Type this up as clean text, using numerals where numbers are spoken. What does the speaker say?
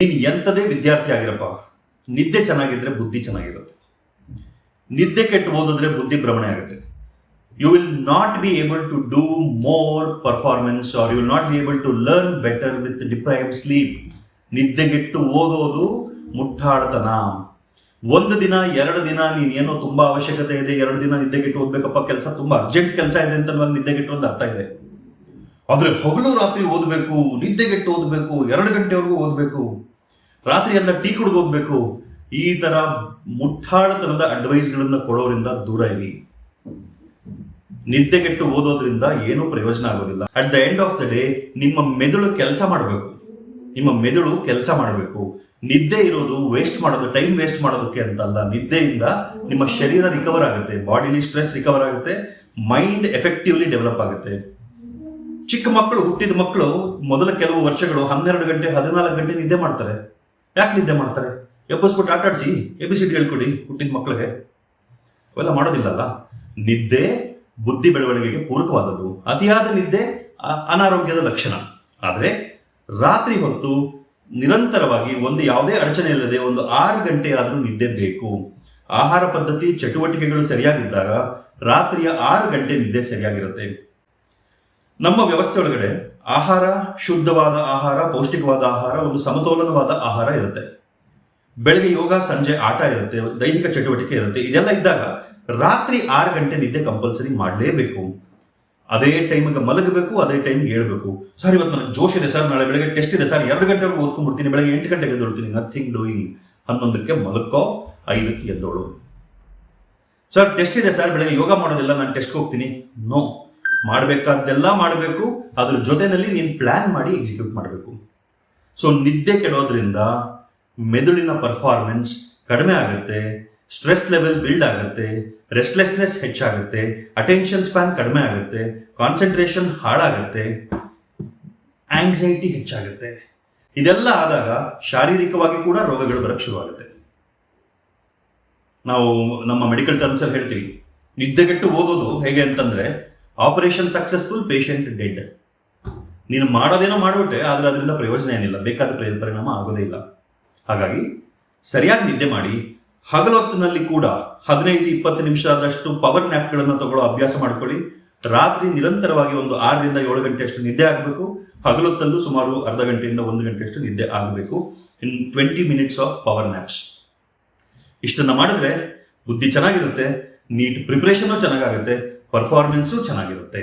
ನೀನು ಎಂಥದೇ ವಿದ್ಯಾರ್ಥಿ ಆಗಿರಪ್ಪ, ನಿದ್ದೆ ಚೆನ್ನಾಗಿದ್ರೆ ಬುದ್ಧಿ ಚೆನ್ನಾಗಿರುತ್ತೆ. ನಿದ್ದೆ ಕೆಟ್ಟು ಓದಿದ್ರೆ ಬುದ್ಧಿ ಭ್ರಮಣೆ ಆಗುತ್ತೆ. You will not be able to do more performance or you will not be able to learn better with deprived sleep. ನಿದ್ದೆಗೆಟ್ಟು ಓದೋದು ಮುಟ್ಟಾಳತನ. ಒಂದು ದಿನ ಎರಡು ದಿನ ನೀನೇನೋ ತುಂಬಾ ಅವಶ್ಯಕತೆ ಇದೆ, ಎರಡು ದಿನ ನಿದ್ದೆಗೆಟ್ಟು ಓದ್ಬೇಕಪ್ಪ, ಕೆಲಸ ತುಂಬಾ ಅರ್ಜೆಂಟ್ ಕೆಲಸ ಇದೆ ಅಂತ ನಿದ್ದೆಗೆಟ್ಟು ಒಂದು ಅರ್ಥ ಇದೆ. ಆದ್ರೆ ಹಗಲು ರಾತ್ರಿ ಓದಬೇಕು, ನಿದ್ದೆಗೆಟ್ಟು ಓದಬೇಕು, 2 ಗಂಟೆವರೆಗೂ ಓದಬೇಕು, ರಾತ್ರಿ ಎಲ್ಲ ಟೀ ಕುಡಿದು ಓದಬೇಕು, ಈ ತರ ಮುಟ್ಟಾಳತನದ ಅಡ್ವೈಸ್ಗಳನ್ನ ಕೊಡೋದ್ರಿಂದ ದೂರ ಇರಿ. ನಿದ್ದೆಗೆಟ್ಟು ಓದೋದ್ರಿಂದ ಏನೂ ಪ್ರಯೋಜನ ಆಗೋದಿಲ್ಲ. At the end of the day ನಿಮ್ಮ ಮೆದುಳು ಕೆಲಸ ಮಾಡಬೇಕು, ನಿಮ್ಮ ಮೆದುಳು ಕೆಲಸ ಮಾಡಬೇಕು. ನಿದ್ದೆ ಇರೋದು ವೇಸ್ಟ್ ಮಾಡೋದು, ಟೈಮ್ ವೇಸ್ಟ್ ಮಾಡೋದಕ್ಕೆ ಅಂತಲ್ಲ. ನಿದ್ದೆಯಿಂದ ನಿಮ್ಮ ಶರೀರ ರಿಕವರ್ ಆಗುತ್ತೆ, ಬಾಡಿಲಿ ಸ್ಟ್ರೆಸ್ ರಿಕವರ್ ಆಗುತ್ತೆ, ಮೈಂಡ್ ಎಫೆಕ್ಟಿವ್ಲಿ ಡೆವಲಪ್ ಆಗುತ್ತೆ. ಚಿಕ್ಕ ಮಕ್ಕಳು, ಹುಟ್ಟಿದ ಮಕ್ಕಳು ಮೊದಲ ಕೆಲವು ವರ್ಷಗಳು 12 ಗಂಟೆ 14 ಗಂಟೆ ನಿದ್ದೆ ಮಾಡ್ತಾರೆ. ಯಾಕೆ ನಿದ್ದೆ ಮಾಡ್ತಾರೆ? ಎಬ್ಬಿಸ್ಬಿಟ್ಟು ಆಟಾಡಿಸಿ ABCD ಹೇಳ್ಕೊಡಿ ಹುಟ್ಟಿದ ಮಕ್ಕಳಿಗೆ. ಅವೆಲ್ಲ ಮಾಡೋದಿಲ್ಲಲ್ಲ. ನಿದ್ದೆ ಬುದ್ಧಿ ಬೆಳವಣಿಗೆಗೆ ಪೂರಕವಾದದ್ದು. ಅತಿಯಾದ ನಿದ್ದೆ ಅನಾರೋಗ್ಯದ ಲಕ್ಷಣ. ಆದರೆ ರಾತ್ರಿ ಹೊತ್ತು ನಿರಂತರವಾಗಿ ಯಾವುದೇ ಅಡಚಣೆ ಇಲ್ಲದೆ 6 ಗಂಟೆ ಆದರೂ ನಿದ್ದೆ ಬೇಕು. ಆಹಾರ ಪದ್ಧತಿ ಚಟುವಟಿಕೆಗಳು ಸರಿಯಾಗಿದ್ದಾಗ ರಾತ್ರಿಯ 6 ಗಂಟೆ ನಿದ್ದೆ ಸರಿಯಾಗಿರುತ್ತೆ. ನಮ್ಮ ವ್ಯವಸ್ಥೆ ಒಳಗಡೆ ಆಹಾರ, ಶುದ್ಧವಾದ ಆಹಾರ, ಪೌಷ್ಟಿಕವಾದ ಆಹಾರ, ಒಂದು ಸಮತೋಲನವಾದ ಆಹಾರ ಇರುತ್ತೆ. ಬೆಳಗ್ಗೆ ಯೋಗ, ಸಂಜೆ ಆಟ ಇರುತ್ತೆ, ದೈಹಿಕ ಚಟುವಟಿಕೆ ಇರುತ್ತೆ. ಇದೆಲ್ಲ ಇದ್ದಾಗ ರಾತ್ರಿ 6 ಗಂಟೆ ನಿದ್ದೆ ಕಂಪಲ್ಸರಿ ಮಾಡಲೇಬೇಕು. ಅದೇ ಟೈಮಿಗೆ ಮಲಗಬೇಕು, ಅದೇ ಟೈಮ್ಗೆ ಹೇಳ್ಬೇಕು. ಸರ್ ಇವತ್ತು ನನಗೆ ಜೋಶ್ ಇದೆ ಸರ್, ನಾಳೆ ಬೆಳಗ್ಗೆ ಟೆಸ್ಟ್ ಇದೆ ಸರ್, 2 ಗಂಟೆವರೆಗೂ ಓದ್ಕೊಂಡ್ಬಿಡ್ತೀನಿ, ಬೆಳಗ್ಗೆ 8 ಗಂಟೆಗೆ ಎದ್ದೊಳ್ತೀನಿ, ನಥಿಂಗ್ ಡೂಯಿಂಗ್. 11ಕ್ಕೆ ಮಲಕ್ಕೋ, 5ಕ್ಕೆ ಎದ್ದೋಳು. ಸರ್ ಟೆಸ್ಟ್ ಇದೆ ಸರ್, ಬೆಳಗ್ಗೆ ಯೋಗ ಮಾಡೋದಿಲ್ಲ, ನಾನು ಟೆಸ್ಟ್ಗೆ ಹೋಗ್ತೀನಿ. ನೋ, ಮಾಡಬೇಕಾದ್ದೆಲ್ಲ ಮಾಡಬೇಕು. ಅದ್ರ ಜೊತೆಯಲ್ಲಿ ನೀನು ಪ್ಲಾನ್ ಮಾಡಿ ಎಕ್ಸಿಕ್ಯೂಟ್ ಮಾಡಬೇಕು. ಸೊ ನಿದ್ದೆ ಕೆಡೋದ್ರಿಂದ ಮೆದುಳಿನ ಪರ್ಫಾರ್ಮೆನ್ಸ್ ಕಡಿಮೆ ಆಗುತ್ತೆ, ಸ್ಟ್ರೆಸ್ ಲೆವೆಲ್ ಬಿಲ್ಡ್ ಆಗುತ್ತೆ, ರೆಸ್ಟ್ಲೆಸ್ನೆಸ್ ಹೆಚ್ಚಾಗುತ್ತೆ, ಅಟೆನ್ಷನ್ ಸ್ಪ್ಯಾನ್ ಕಡಿಮೆ ಆಗುತ್ತೆ, ಕಾನ್ಸಂಟ್ರೇಷನ್ ಹಾಳಾಗುತ್ತೆ, ಆಂಗ್ಸೈಟಿ ಹೆಚ್ಚಾಗುತ್ತೆ. ಇದೆಲ್ಲ ಆದಾಗ ಶಾರೀರಿಕವಾಗಿ ಕೂಡ ರೋಗಗಳು ಬರಕ್ಕೆ ಶುರುವಾಗುತ್ತೆ. ನಾವು ನಮ್ಮ ಮೆಡಿಕಲ್ ಟರ್ಮ್ಸ್ ಅಲ್ಲಿ ಹೇಳ್ತೀವಿ, ನಿದ್ದೆಗೆಟ್ಟು ಓದೋದು ಹೇಗೆ ಅಂತಂದ್ರೆ ಆಪರೇಷನ್ ಸಕ್ಸಸ್ಫುಲ್, ಪೇಷಂಟ್ ಡೆಡ್. ನೀನು ಮಾಡೋದೇನೋ ಮಾಡ್ಬಿಟ್ಟೆ, ಆದ್ರೆ ಅದರಿಂದ ಪ್ರಯೋಜನ ಏನಿಲ್ಲ, ಬೇಕಾದ ಪರಿಣಾಮ ಆಗೋದೇ ಇಲ್ಲ. ಹಾಗಾಗಿ ಸರಿಯಾಗಿ ನಿದ್ದೆ ಮಾಡಿ. ಹಗಲೊತ್ತಿನಲ್ಲಿ ಕೂಡ 15-20 ನಿಮಿಷದಷ್ಟು ಪವರ್ ನ್ಯಾಪ್ಗಳನ್ನು ತಗೊಳ್ಳೋ ಅಭ್ಯಾಸ ಮಾಡ್ಕೊಳ್ಳಿ. ರಾತ್ರಿ ನಿರಂತರವಾಗಿ 6 ರಿಂದ 7 ಗಂಟೆಯಷ್ಟು ನಿದ್ದೆ ಆಗಬೇಕು. ಹಗಲೊತ್ತಲ್ಲೂ ಸುಮಾರು ಅರ್ಧ ಗಂಟೆಯಿಂದ 1 ಗಂಟೆಯಷ್ಟು ನಿದ್ದೆ ಆಗಬೇಕು. ಇನ್ 20 ಮಿನಿಟ್ಸ್ ಆಫ್ ಪವರ್ ನ್ಯಾಪ್ಸ್. ಇಷ್ಟನ್ನ ಮಾಡಿದ್ರೆ ಬುದ್ಧಿ ಚೆನ್ನಾಗಿರುತ್ತೆ, ನೀಟ್ ಪ್ರಿಪರೇಷನ್ ಚೆನ್ನಾಗಾಗುತ್ತೆ, ಪರ್ಫಾರ್ಮೆನ್ಸು ಚೆನ್ನಾಗಿರುತ್ತೆ.